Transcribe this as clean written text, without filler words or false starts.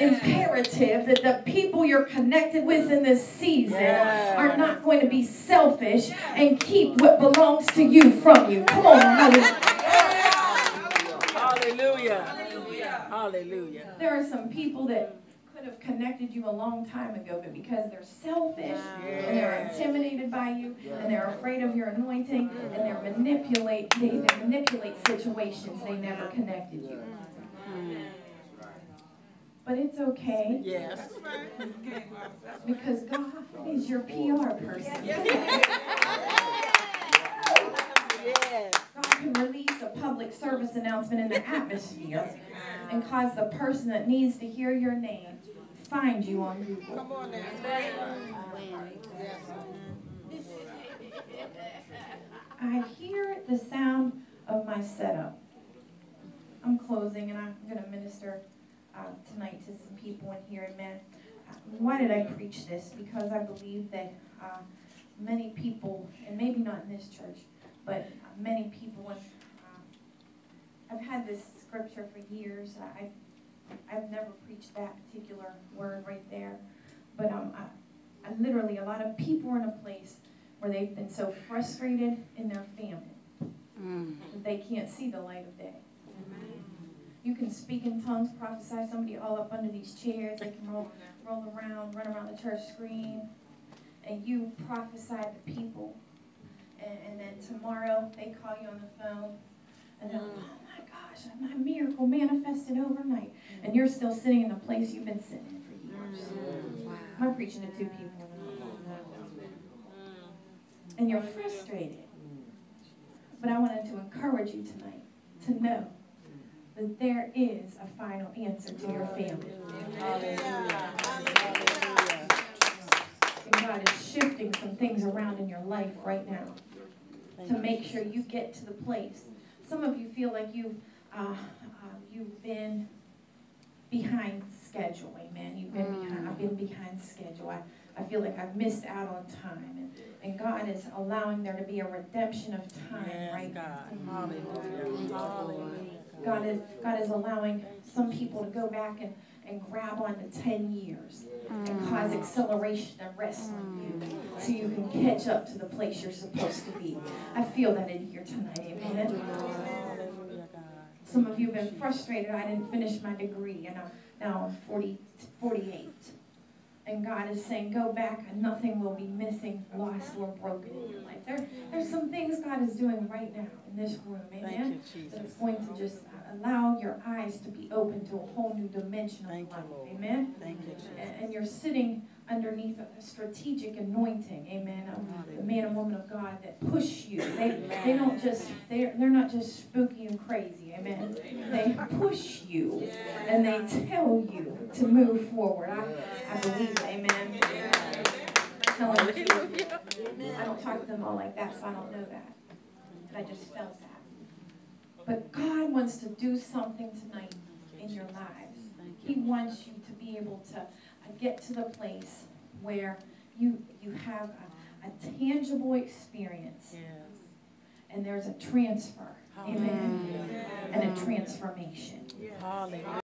imperative that the people you're connected with in this season are not going to be selfish and keep what belongs to you from you. Come on, hallelujah. Hallelujah. There are some people that could have connected you a long time ago, but because they're selfish and they're intimidated by you and they're afraid of your anointing and they manipulate situations, they never connected you. But it's okay. Yes. Because God is your PR person. Yes. God can release a public service announcement in the atmosphere and cause the person that needs to hear your name find you on Google. Come on now. I hear the sound of my setup. I'm closing and I'm going to minister tonight to some people in here. Amen. Why did I preach this? Because I believe that many people, and maybe not in this church, but many people, I've had this scripture for years. I've never preached that particular word right there. But I literally, a lot of people are in a place where they've been so frustrated in their family that they can't see the light of day. You can speak in tongues, prophesy somebody all up under these chairs. They can roll around, run around the church screen, and you prophesy to people. And then tomorrow they call you on the phone, and they're like, oh my gosh, my miracle manifested overnight. And you're still sitting in the place you've been sitting in for years. I'm preaching to two people. And you're frustrated. But I wanted to encourage you tonight to know that there is a final answer to your family. And God is shifting some things around in your life right now to make sure you get to the place. Some of you feel like you've been behind schedule. Amen. You've been behind. I've been behind schedule. I feel like I've missed out on time. And God is allowing there to be a redemption of time right now. God is allowing some people to go back and grab on to 10 years and cause acceleration and rest on you so you can catch up to the place you're supposed to be. I feel that in here tonight. Amen. Some of you have been frustrated. I didn't finish my degree, and now I'm 48. And God is saying, go back and nothing will be missing, lost, or broken in your life. There's some things God is doing right now in this room, amen? That is going to just allow your eyes to be open to a whole new dimension of life, amen? Thank you, Jesus. And you're sitting underneath a strategic anointing, amen? The man and woman of God that push you. They're not just spooky and crazy, amen? They push you and they tell you to move forward. I believe it, amen? Telling you, I don't talk to them all like that, so I don't know that. But I just felt that. But God wants to do something tonight in your lives. He wants you to be able to get to the place where you have a tangible experience. Yes. And there's a transfer. Amen. And a transformation. Hallelujah.